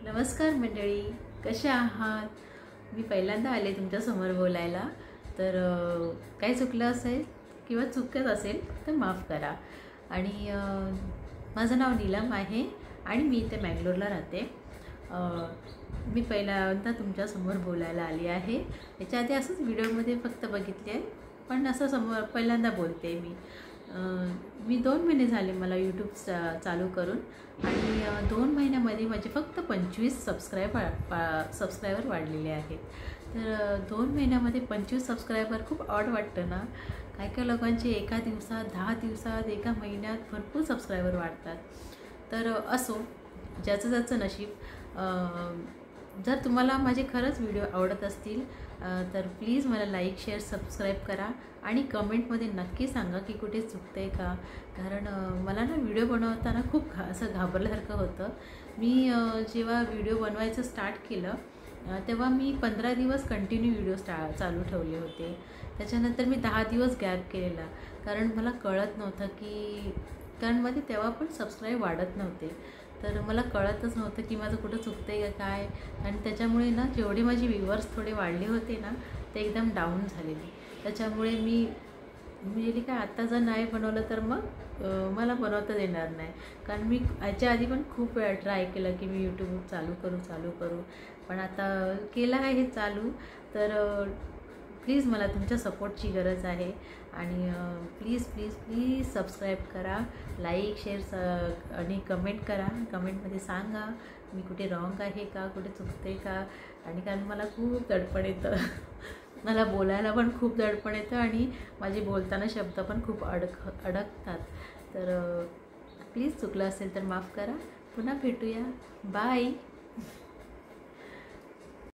नमस्कार मंडळी, कशा आहात? मी पहिल्यांदा आले तुमच्या समोर बोलायला, तर काय चुकलं असेल किंवा चुकत असेल तर माफ करा। आणि माझं नाव नीलम आहे आणि मी इथे मँगलोरला राहते। मी पहिल्यांदा तुमच्या समोर बोलायला आली आहे। याच्या आधी असंच व्हिडिओमध्ये फक्त बघितले, पण असं समोर पहिल्यांदा बोलते मी 2 महिने झाले मला यूट्यूब चालू करून, आणि 2 महिन्यामध्ये माझे फक्त 25 सबस्क्रायबर वाढलेले आहेत। तर 2 महिन्यामध्ये 25 सबस्क्रायबर खूप ऑड वाटतं ना। काही लोकांचे एका दिवसात, 10 दिवसात, एका महिन्यात भरपूर सबस्क्रायबर वाढतात। तर असो, ज्याचं ज्याचं नशीब। जर तुम्हाला माझे खरंच व्हिडिओ आवडत असतील तर प्लीज मला लाईक, शेअर, सबस्क्राईब करा आणि कमेंटमध्ये नक्की सांगा की कुठे चुकतंय का। कारण मला ना व्हिडिओ बनवताना खूप असं घाबरल्यासारखं होतं। मी जेव्हा व्हिडिओ बनवायचं स्टार्ट केलं तेव्हा मी 15 दिवस कंटिन्यू व्हिडिओ चालू ठेवले होते। त्याच्यानंतर मी 10 दिवस गॅप केलेला, कारण मला कळत नव्हतं की, कारण माझे तेव्हा पण सबस्क्राईब वाढत नव्हते। तर मला कळतच नव्हतं की माझं कुठं चुकतंय का काय। आणि त्याच्यामुळे ना जेवढे माझे व्ह्यूअर्स थोडे वाढले होते ना, ते एकदम डाऊन झालेले। त्याच्यामुळे मी काय आता जर नाही बनवलं तर मग मला बनवता येणार नाही। कारण मी याच्या आधी पण खूप वेळा ट्राय केलं की मी यूट्यूब चालू करू, पण आता केलं आहे हे चालू। तर प्लीज मला तुमच्या सपोर्टची गरज आहे, आणि प्लीज प्लीज प्लीज सबस्क्राईब करा, लाईक, शेअर आणि कमेंट करा। कमेंटमध्ये सांगा मी कुठे रॉंग आहे का, कुठे चुकते का। आणि कारण मला खूप दडपण येतं मला बोलायला पण खूप दडपण येतं, आणि माझे बोलताना शब्द पण खूप अडकतात। तर प्लीज चुकलं असेल तर माफ करा। पुन्हा भेटूया, बाय।